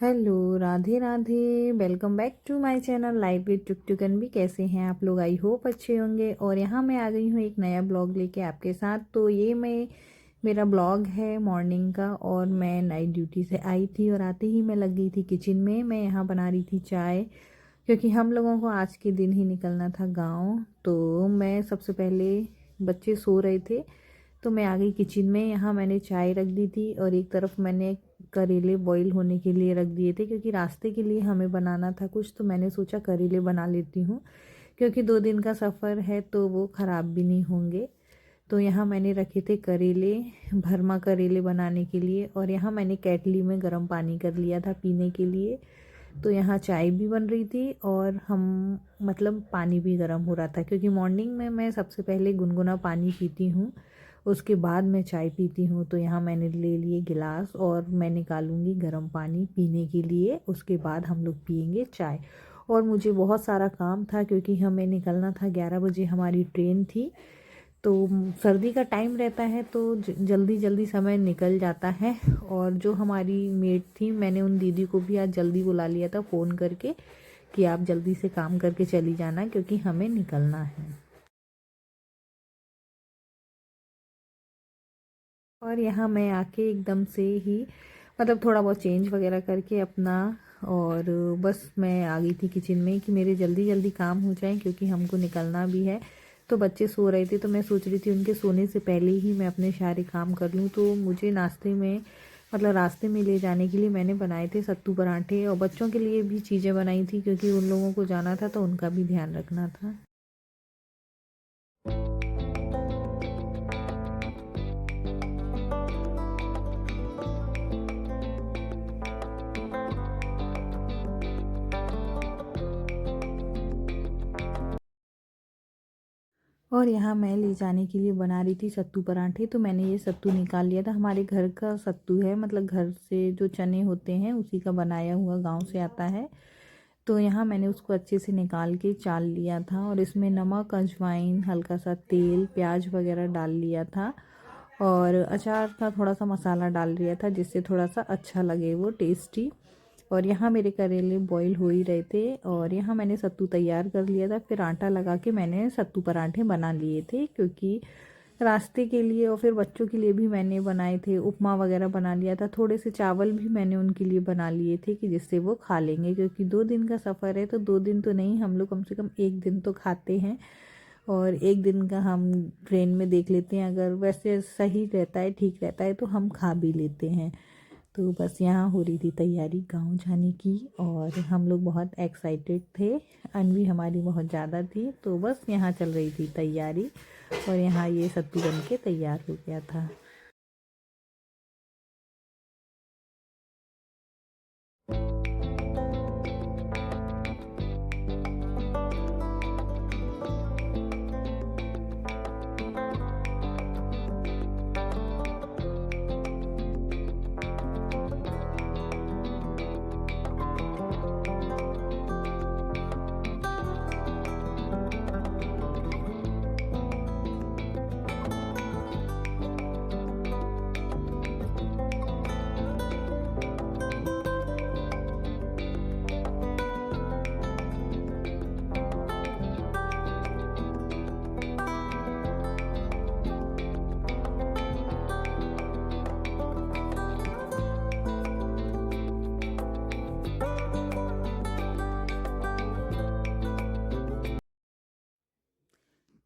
Hello, Radhe Radhe. Welcome back to my channel life with Tuktukan. भी कैसे हैं आप लोग? आई होप अच्छे होंगे। और यहाँ मैं आ गई हूँ एक नया ब्लॉग लेके आपके साथ। तो ये मेरा ब्लॉग है मॉर्निंग का। और मैं नाइट ड्यूटी से आई थी और आते ही मैं लग गई थी किचन में। मैं यहाँ बना रही थी चाय, क्योंकि हम लोगों को आज के दिन ही निकलना था गाँव। तो मैं सबसे पहले, बच्चे सो रहे थे तो मैं आ गई किचन में। यहाँ मैंने चाय रख दी थी और एक तरफ मैंने करेले बॉईल होने के लिए रख दिए थे, क्योंकि रास्ते के लिए हमें बनाना था कुछ। तो मैंने सोचा करेले बना लेती हूँ, क्योंकि 2 दिन का सफ़र है तो वो ख़राब भी नहीं होंगे। तो यहाँ मैंने रखे थे करेले, भरमा करेले बनाने के लिए। और यहाँ मैंने केटली में गर्म पानी कर लिया था पीने के लिए। तो यहाँ चाय भी बन रही थी और पानी भी गर्म हो रहा था, क्योंकि मॉर्निंग में मैं सबसे पहले गुनगुना पानी पीती हूँ, उसके बाद मैं चाय पीती हूँ। तो यहाँ मैंने ले लिए गिलास और मैं निकालूंगी गर्म पानी पीने के लिए। उसके बाद हम लोग पियेंगे चाय। और मुझे बहुत सारा काम था, क्योंकि हमें निकलना था 11 बजे, हमारी ट्रेन थी। तो सर्दी का टाइम रहता है तो जल्दी जल्दी समय निकल जाता है। और जो हमारी मेट थी, मैंने उन दीदी को भी आज जल्दी बुला लिया था फ़ोन करके कि आप जल्दी से काम करके चली जाना, क्योंकि हमें निकलना है। और यहाँ मैं आके एकदम से ही थोड़ा बहुत चेंज वगैरह करके अपना, और बस मैं आ गई थी किचन में कि मेरे जल्दी जल्दी काम हो जाए, क्योंकि हमको निकलना भी है। तो बच्चे सो रहे थे तो मैं सोच रही थी उनके सोने से पहले ही मैं अपने सारे काम कर लूँ। तो मुझे नाश्ते में, रास्ते में ले जाने के लिए मैंने बनाए थे सत्तू पराठे, और बच्चों के लिए भी चीज़ें बनाई थी, क्योंकि उन लोगों को जाना था तो उनका भी ध्यान रखना था। और यहाँ मैं ले जाने के लिए बना रही थी सत्तू पराठे। तो मैंने ये सत्तू निकाल लिया था, हमारे घर का सत्तू है, घर से जो चने होते हैं उसी का बनाया हुआ, गांव से आता है। तो यहाँ मैंने उसको अच्छे से निकाल के चाल लिया था, और इसमें नमक, अजवाइन, हल्का सा तेल, प्याज वगैरह डाल लिया था। और अचार का थोड़ा सा मसाला डाल दिया था, जिससे थोड़ा सा अच्छा लगे वो टेस्टी। और यहाँ मेरे करेले बॉईल हो ही रहे थे, और यहाँ मैंने सत्तू तैयार कर लिया था। फिर आटा लगा के मैंने सत्तू पराठे बना लिए थे, क्योंकि रास्ते के लिए और फिर बच्चों के लिए भी मैंने बनाए थे। उपमा वगैरह बना लिया था, थोड़े से चावल भी मैंने उनके लिए बना लिए थे कि जिससे वो खा लेंगे, क्योंकि 2 दिन का सफ़र है तो 2 दिन तो नहीं, हम लोग कम से कम 1 दिन तो खाते हैं। और 1 दिन का हम ट्रेन में देख लेते हैं, अगर वैसे सही रहता है, ठीक रहता है तो हम खा भी लेते हैं। तो बस यहाँ हो रही थी तैयारी गांव जाने की, और हम लोग बहुत एक्साइटेड थे। अनवी हमारी बहुत ज़्यादा थी। तो बस यहाँ चल रही थी तैयारी, और यहाँ ये सत्तू बन के तैयार हो गया था।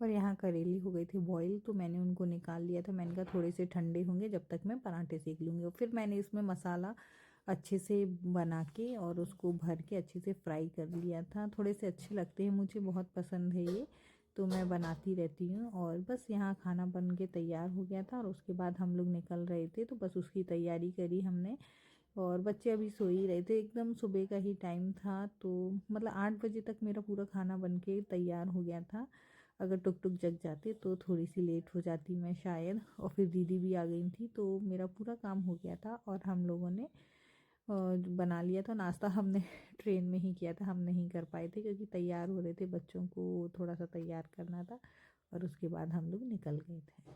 और यहाँ करेले हो गए थे बॉईल, तो मैंने उनको निकाल लिया था। मैंने कहा थोड़े से ठंडे होंगे, जब तक मैं पराठे सेक लूँगी। और फिर मैंने इसमें मसाला अच्छे से बना के और उसको भर के अच्छे से फ्राई कर लिया था। थोड़े से अच्छे लगते हैं, मुझे बहुत पसंद है ये, तो मैं बनाती रहती हूँ। और बस यहाँ खाना बन के तैयार हो गया था, और उसके बाद हम लोग निकल रहे थे, तो बस उसकी तैयारी करी हमने। और बच्चे अभी सो ही रहे थे, एकदम सुबह का ही टाइम था। तो 8 बजे तक मेरा पूरा खाना बन के तैयार हो गया था। अगर टुक टुक जग जाते तो थोड़ी सी लेट हो जाती मैं शायद। और फिर दीदी भी आ गई थी, तो मेरा पूरा काम हो गया था। और हम लोगों ने बना लिया था नाश्ता। हमने ट्रेन में ही किया था, हम नहीं कर पाए थे, क्योंकि तैयार हो रहे थे, बच्चों को थोड़ा सा तैयार करना था। और उसके बाद हम लोग निकल गए थे।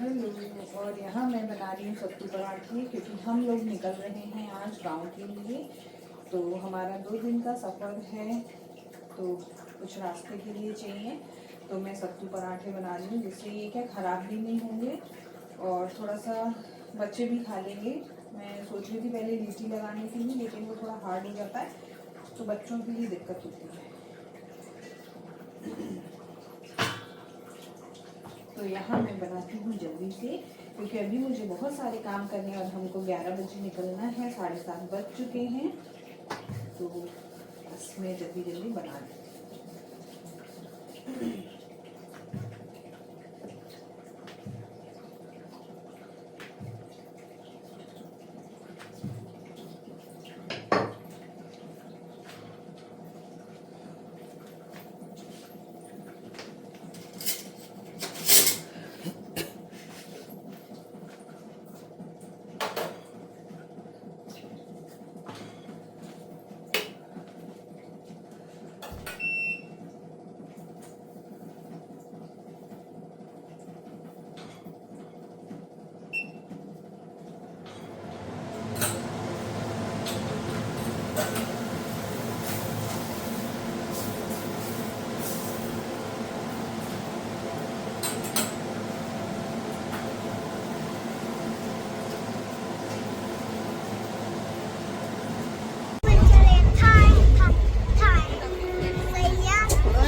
हेलो, और यहाँ मैं बना रही हूँ सत्तू पराठे, क्योंकि हम लोग निकल रहे हैं आज गांव के लिए। तो हमारा 2 दिन का सफ़र है, तो कुछ रास्ते के लिए चाहिए, तो मैं सत्तू पराठे बना रही हूँ, जिससे ये क्या ख़राब भी नहीं होंगे और थोड़ा सा बच्चे भी खा लेंगे। मैं सोच रही थी पहले लीची लगाने के लिए, लेकिन वो थोड़ा हार्ड हो जाता है, तो बच्चों के लिए दिक्कत होती है। तो यहाँ मैं बनाती हूँ जल्दी से, क्योंकि अभी मुझे बहुत सारे काम करने हैं और हमको 11 बजे निकलना है, 7:30 बज चुके हैं। तो बस मैं जल्दी जल्दी बना लेती हूँ।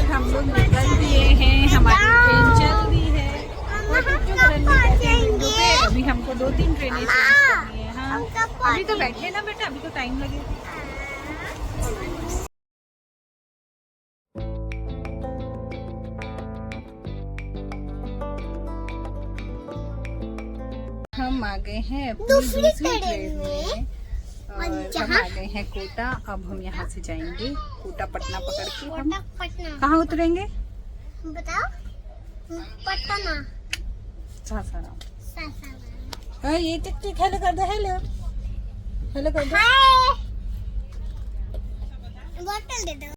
हम लोग निकल दिए हैं, हमारी ट्रेन चल रही है और अभी हमको 2-3 ट्रेनें चेंज करनी है। हाँ, अभी तो बैठे ना बेटा, अभी तो टाइम लगेगा। हम आ गए हैं अपनी दूसरी ट्रेन में और हम आ गए हैं कोटा। अब हम यहाँ से जाएंगे कोटा पटना पकड़ के। हम कहाँ उतरेंगे बताओ? पटना। सासाराम। ये टिक हेलो कर दो, हेलो हेलो कर दो। बोतल दे दो।